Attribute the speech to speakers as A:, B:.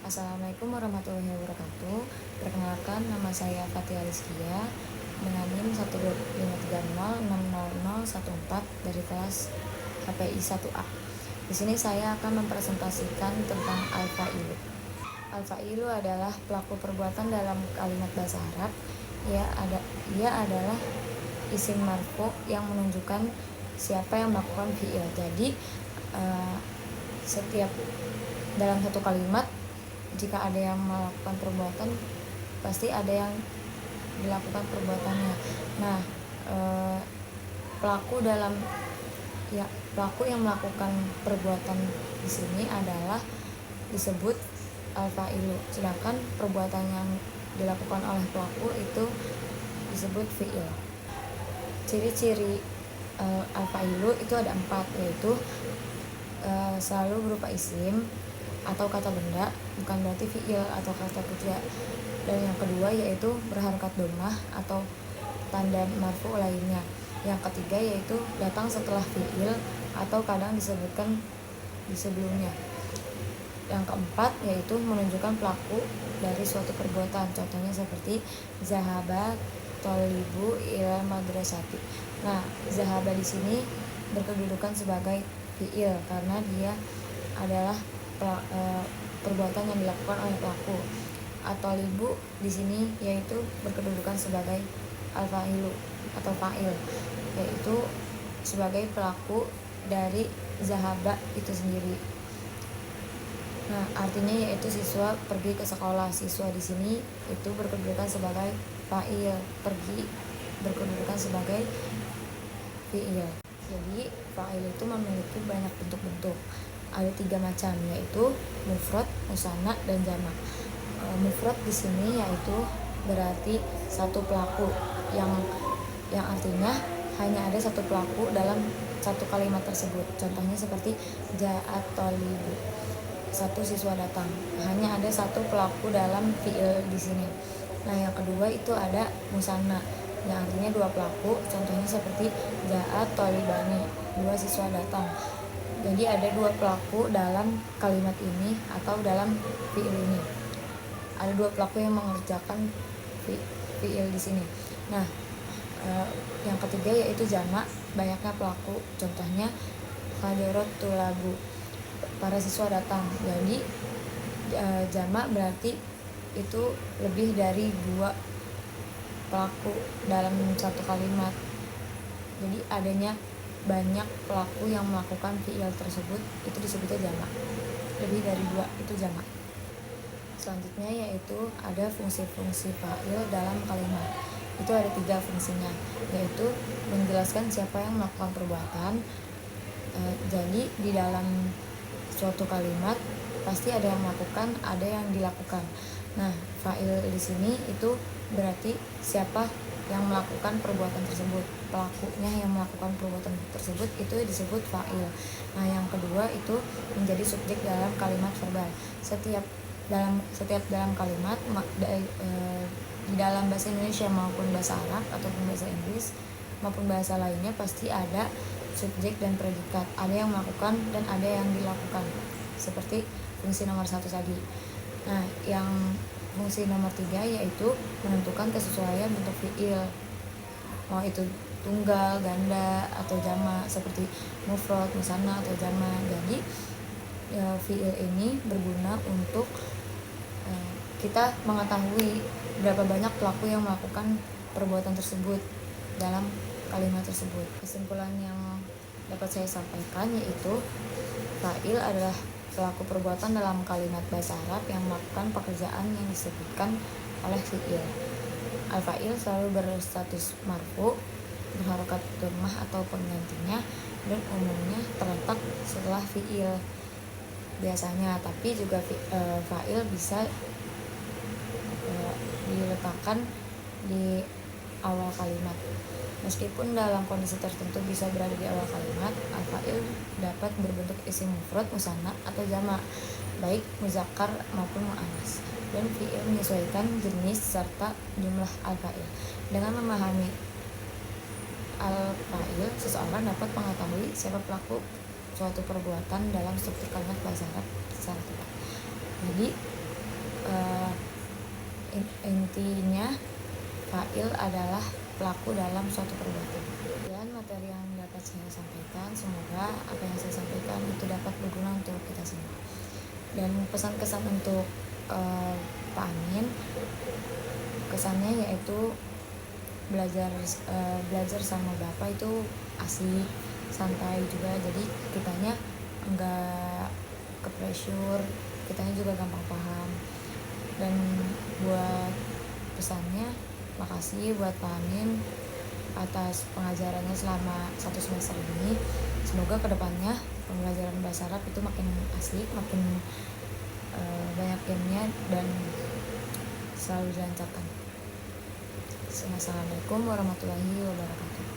A: Assalamualaikum warahmatullahi wabarakatuh. Perkenalkan, nama saya Fatia Rizkia dengan NIM 153060014 dari kelas HPI 1A. Di sini saya akan mempresentasikan tentang al-fa'ilu. Al-fa'ilu adalah pelaku perbuatan dalam kalimat bahasa Arab. Ia adalah isim marfu yang menunjukkan siapa yang melakukan fi'il. Jadi setiap dalam satu kalimat, jika ada yang melakukan perbuatan, pasti ada yang dilakukan perbuatannya. Nah, pelaku yang melakukan perbuatan di sini adalah disebut al-fa'ilu. Sedangkan perbuatan yang dilakukan oleh pelaku itu disebut fi'il. Ciri-ciri al-fa'ilu itu ada 4, yaitu selalu berupa isim atau kata benda, bukan berarti fi'il atau kata kerja. Dan yang kedua yaitu berharakat dhammah atau tanda marfu lainnya. Yang ketiga yaitu datang setelah fi'il atau kadang disebutkan di sebelumnya. Yang keempat yaitu menunjukkan pelaku dari suatu perbuatan. Contohnya seperti zahaba thalibu ila madrasati. Nah, zahaba di sini berkedudukan sebagai fi'il karena dia adalah perbuatan yang dilakukan oleh pelaku. Atau libu di sini yaitu berkedudukan sebagai al-fa'ilu atau fa'il, yaitu sebagai pelaku dari zahaba itu sendiri. Nah, artinya yaitu siswa pergi ke sekolah. Siswa di sini itu berkedudukan sebagai fa'il, pergi berkedudukan sebagai fi'il. Jadi fa'il itu memiliki banyak bentuk-bentuk. Ada 3 macam, yaitu mufrad, musanna, dan jamak. Mufrad di sini yaitu berarti satu pelaku yang artinya hanya ada satu pelaku dalam satu kalimat tersebut. Contohnya seperti ja'at thalibu, satu siswa datang. Hanya ada satu pelaku dalam fi'il di sini. Nah, yang kedua itu ada musanna yang artinya 2 pelaku. Contohnya seperti ja'at thalibani, 2 siswa datang. Jadi ada 2 pelaku dalam kalimat ini atau dalam fi'il ini. Ada 2 pelaku yang mengerjakan fi'il di sini. Nah, yang ketiga yaitu jamak, banyaknya pelaku. Contohnya hadirat tulabu, para siswa datang. Jadi jamak berarti itu lebih dari 2 pelaku dalam satu kalimat. Jadi adanya banyak pelaku yang melakukan fi'il tersebut itu disebutnya jamak. Lebih dari 2 itu jamak. Selanjutnya yaitu ada fungsi-fungsi fa'il dalam kalimat. Itu ada 3 fungsinya, yaitu menjelaskan siapa yang melakukan perbuatan. Jadi di dalam suatu kalimat pasti ada yang melakukan, ada yang dilakukan. Nah, fa'il di sini itu berarti siapa yang melakukan perbuatan tersebut, pelakunya yang melakukan perbuatan tersebut itu disebut fa'il. Nah, yang kedua itu menjadi subjek dalam kalimat verbal. Setiap dalam kalimat di dalam bahasa Indonesia maupun bahasa Arab ataupun bahasa Inggris maupun bahasa lainnya pasti ada subjek dan predikat, ada yang melakukan dan ada yang dilakukan, seperti fungsi nomor 1 tadi. Nah, yang fungsi nomor 3 yaitu menentukan kesesuaian bentuk fi'il, mau itu tunggal, ganda, atau jamak, seperti mufrad, musanna, atau jamak. Jadi fi'il ini berguna untuk kita mengetahui berapa banyak pelaku yang melakukan perbuatan tersebut dalam kalimat tersebut. Kesimpulan yang dapat saya sampaikan yaitu fa'il adalah pelaku perbuatan dalam kalimat bahasa Arab yang melakukan pekerjaan yang disebutkan oleh fi'il. Al-fa'il selalu berstatus marfu, berharakat dhammah atau penggantinya, dan umumnya terletak setelah fi'il biasanya. Tapi juga fa'il bisa diletakkan di awal kalimat. Meskipun dalam kondisi tertentu bisa berada di awal kalimat, al-fa'il dapat berbentuk isim mufrad, musanna, atau jamak, baik muzakkar maupun muannas. Dan fi'il menyesuaikan jenis serta jumlah al-fa'il. Dengan memahami al-fa'il, seseorang dapat mengetahui siapa pelaku suatu perbuatan dalam struktur kalimat bahasa Arab secara tepat. Jadi Intinya, fa'il adalah pelaku dalam suatu perbuatan. Dan materi yang dapat saya sampaikan, semoga apa yang saya sampaikan itu dapat berguna untuk kita semua. Dan pesan-kesan untuk Pak Amin, kesannya yaitu belajar sama Bapak itu asik, santai juga, jadi kitanya enggak ke pressure, kitanya juga gampang paham. Dan buat pesannya, makasih buat Pak Amin atas pengajarannya selama 1 semester ini. Semoga kedepannya pembelajaran bahasa Arab itu makin asik, makin banyak gamenya, dan selalu dilancarkan. Assalamualaikum warahmatullahi wabarakatuh.